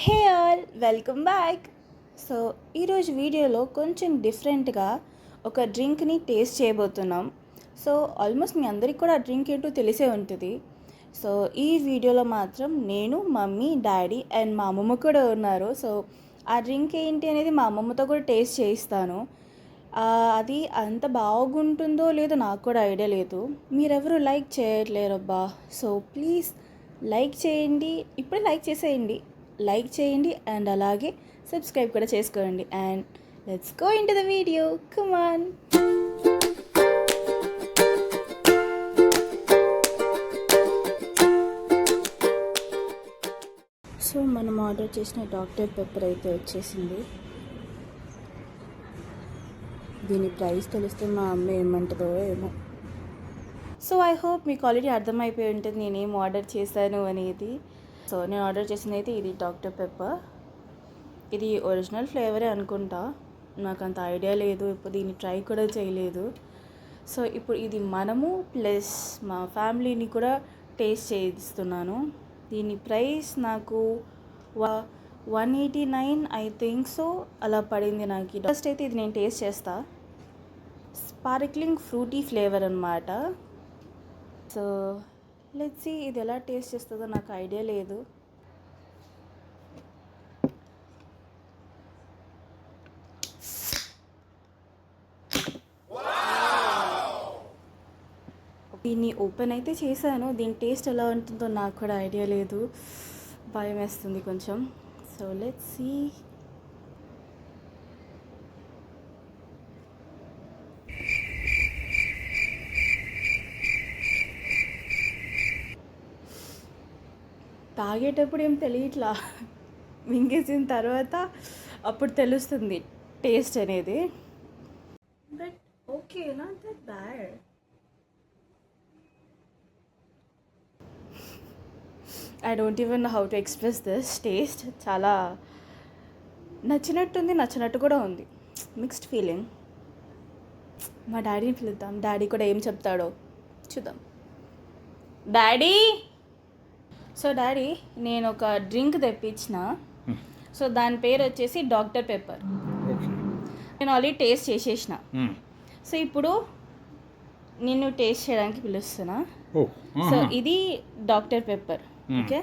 Hey all welcome back. So ఈరోజు వీడియోలో కొంచెం డిఫరెంట్గా ఒక డ్రింక్ని టేస్ట్ చేయబోతున్నాం. సో ఆల్మోస్ట్ మీ అందరికీ కూడా ఆ డ్రింక్ ఏంటో తెలిసే ఉంటుంది. సో ఈ వీడియోలో మాత్రం నేను, మమ్మీ, డాడీ అండ్ మా అమ్మమ్మ కూడా ఉన్నారు. సో ఆ డ్రింక్ ఏంటి అనేది మా అమ్మమ్మతో కూడా టేస్ట్ చేయిస్తాను. అది అంత బాగుంటుందో లేదో నాకు కూడా ఐడియా లేదు. మీరెవరు లైక్ చేయట్లేరబ్బా. సో ప్లీజ్ లైక్ చేయండి, ఇప్పుడే లైక్ చేయండి అండ్ అలాగే సబ్స్క్రైబ్ కూడా చేసుకోండి. And let's go into the video, come on. So మనం ఆర్డర్ చేసిన డాక్టర్ పెప్పర్ అయితే వచ్చేసింది. దీని ప్రైస్ తెలిస్తే మా అమ్మ ఏమంటుందో ఏమో. సో ఐ హోప్ మీకు ఆల్రెడీ అర్థమైపోయి ఉంటుంది నేనేం ఆర్డర్ చేశాను అనేది. సో నేను ఆర్డర్ చేసింది అయితే ఇది డాక్టర్ పెప్పర్. ఇది ఒరిజినల్ ఫ్లేవరే అనుకుంటా, నాకు అంత ఐడియా లేదు, ఇప్పుడు దీన్ని ట్రై కూడా చేయలేదు. సో ఇప్పుడు ఇది మనము ప్లస్ మా ఫ్యామిలీని కూడా టేస్ట్ చేయిస్తున్నాను. దీని ప్రైస్ నాకు 189 ఐ థింక్ సో అలా పడింది నాకు. ఫస్ట్ అయితే ఇది నేను టేస్ట్ చేస్తా. స్పార్క్లింగ్ ఫ్రూటీ ఫ్లేవర్ అనమాట. సో లెట్స్ సీ ఇది ఎలా టేస్ట్ చేస్తుందో, నాకు ఐడియా లేదు. దీన్ని ఓపెన్ అయితే చేశాను, దీని టేస్ట్ ఎలా ఉంటుందో నాకు కూడా ఐడియా లేదు, భయం వేస్తుంది కొంచెం. So let's see. తాగేటప్పుడు ఏం తెలియట్లా, మింగేసిన తర్వాత అప్పుడు తెలుస్తుంది టేస్ట్ అనేది. But okay, not that bad. I don't even know how to express this taste. చాలా నచ్చినట్టుంది, నచ్చినట్టు కూడా ఉంది, మిక్స్డ్ ఫీలింగ్. మా డాడీని పిలుద్దాం, డాడీ కూడా ఏం చెప్తాడో చూద్దాం. డాడీ, సో డాడీ నేను ఒక డ్రింక్ తెప్పించిన. సో దాని పేరు వచ్చేసి డాక్టర్ పెప్పర్. నేను ఆల్రెడీ టేస్ట్ చేసేసిన. సో ఇప్పుడు నిన్ను టేస్ట్ చేయడానికి పిలుస్తున్నా. సో ఇది doctor pepper, okay,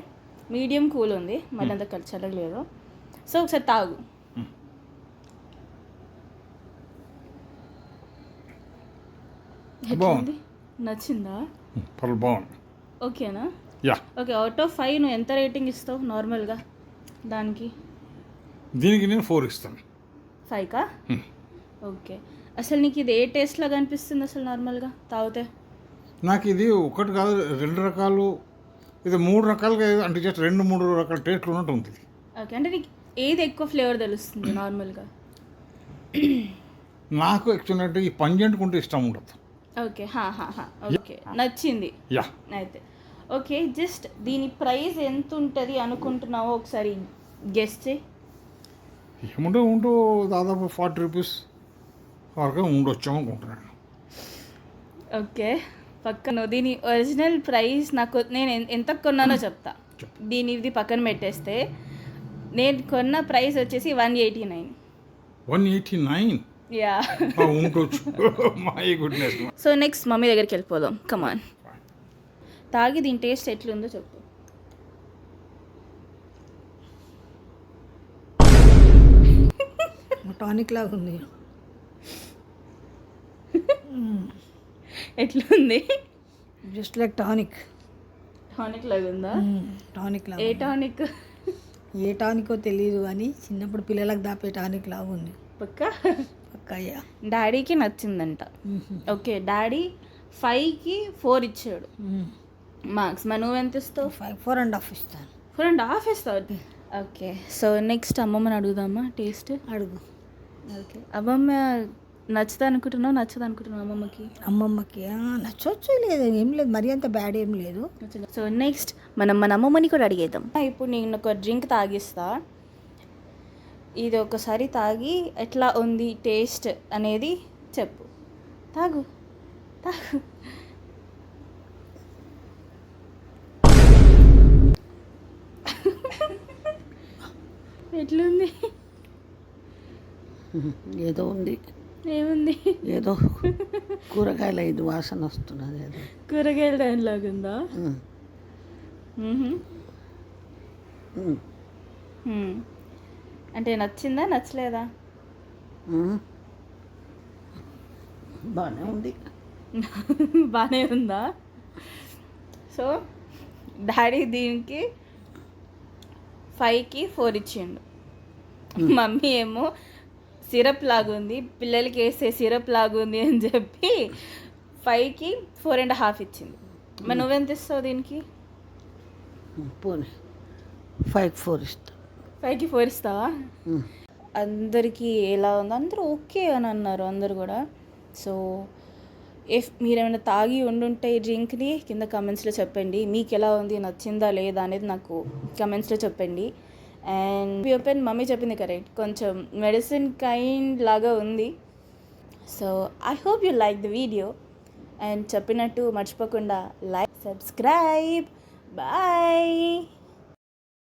medium cool ఉంది, మళ్ళీ అంత చల్లలేదు. సో ఒకసారి తాగు. నచ్చిందా? ఓకేనా? ఓకే, అవుట్ ఆఫ్ 5 నువ్వు ఎంత రేటింగ్ ఇస్తావు నార్మల్గా దానికి? దీనికి నేను 4 ఇస్తాను. 5కా? ఓకే. అసలు నీకు ఇది ఏ టేస్ట్ లాగా అనిపిస్తుంది అసలు నార్మల్గా తాగితే? నాకు ఇది ఒకటి కాదు, 2 రకాలు, ఇది 3 రకాలుగా, అంటే జస్ట్ 2-3 రకాల టేస్ట్లు ఉన్నట్టు ఉంటుంది. ఓకే, అంటే నీకు ఏది ఎక్కువ ఫ్లేవర్ తెలుస్తుంది నార్మల్గా? నాకు యాక్చువల్ అంటే ఈ పంజెంట్ కుంటే ఇష్టం ఉండదు. ఓకే, ఓకే, నచ్చింది అయితే. ఓకే, జస్ట్ దీని ప్రైస్ ఎంత ఉంటుంది అనుకుంటున్నావో ఒకసారి గెస్ చేయి. ఉంటూ దాదాపు 40 రూపీస్ వరకు ఉండొచ్చు అనుకుంటున్నాను. ఓకే, పక్కన దీని ఒరిజినల్ ప్రైస్ నాకు, నేను ఎంత కొన్నానో చెప్తా. దీని ఇది పక్కన పెట్టేస్తే నేను కొన్న ప్రైస్ వచ్చేసి 189. 189? యా, ఉండొచ్చు. My goodness. So next mummy దగ్గరికి వెళ్ళిపోదాం, కమాన్. తాగి దీని టేస్ట్ ఎట్లుందో చెప్పు. టానిక్ లాగా ఉంది. ఎట్లుంది? జస్ట్ లైక్ టానిక్ లాగా ఉందా? టానిక్ లాగా. ఏ టానిక్? ఏ టానికో తెలియదు కానీ చిన్నప్పుడు పిల్లలకు దాపే టానిక్ లాగా ఉంది. పక్కా అయ్యా. డాడీకి నచ్చిందంట. ఓకే, డాడీ 5కి 4 ఇచ్చాడు మార్క్స్. మరి నువ్వెంత ఇస్తావు? 4.5 ఇస్తాను. 4.5 ఇస్తావు? ఓకే, సో నెక్స్ట్ అమ్మమ్మని అడుగుదామా టేస్ట్. అడుగు. ఓకే, అమ్మమ్మ నచ్చదు అనుకుంటున్నావు అమ్మమ్మకి? నచ్చవచ్చు, లేదు ఏం లేదు, మరీ అంత బ్యాడ్ ఏం లేదు. సో నెక్స్ట్ మనం మన అమ్మమ్మని కూడా అడిగేద్దాం. ఇప్పుడు నేను ఒక డ్రింక్ తాగిస్తా, ఇది ఒకసారి తాగి ఎట్లా ఉంది టేస్ట్ అనేది చెప్పు. తాగు. ఎట్లుంది? ఏదో ఉంది, ఏముంది? ఏదో కూరగాయల ఇది వాసన వస్తున్నది ఏదో. కూరగాయల దానిలాగా ఉందా? ఉమ్, మ్హూ. ఉమ్, మ్మ్. అంటే నచ్చిందా నచ్చలేదా? ఉమ్. బాగానే ఉంది. బాగానే ఉందా? సో డాడీ దీనికి 5కి 4 ఇచ్చిండు. మమ్మీ ఏమో సిరప్ లాగుంది, పిల్లలకి వేసే సిరప్ లాగుంది అని చెప్పి 5కి 4.5 ఇచ్చింది. మరి నువ్వెంత ఇస్తావు దీనికి? పోనీ 5కి 4 ఇస్తా. 5కి 4 ఇస్తావా? ఉమ్. అందరికీ ఎలా ఉంది? అందరూ ఓకే అని అన్నారు అందరు కూడా. సో ఇఫ్ మీరేమైనా తాగి ఉండుంటే ఈ డ్రింక్ని కింద కమెంట్స్లో చెప్పండి. మీకు ఎలా ఉంది, నచ్చిందా లేదా అనేది నాకు కమెంట్స్లో చెప్పండి. అండ్ ఓపెన్ మమ్మీ చెప్పింది కరెక్ట్, కొంచెం మెడిసిన్ కైండ్ లాగా ఉంది. So I hope you like the video. And చెప్పినట్టు మర్చిపోకుండా లైక్, సబ్స్క్రైబ్. బాయ్.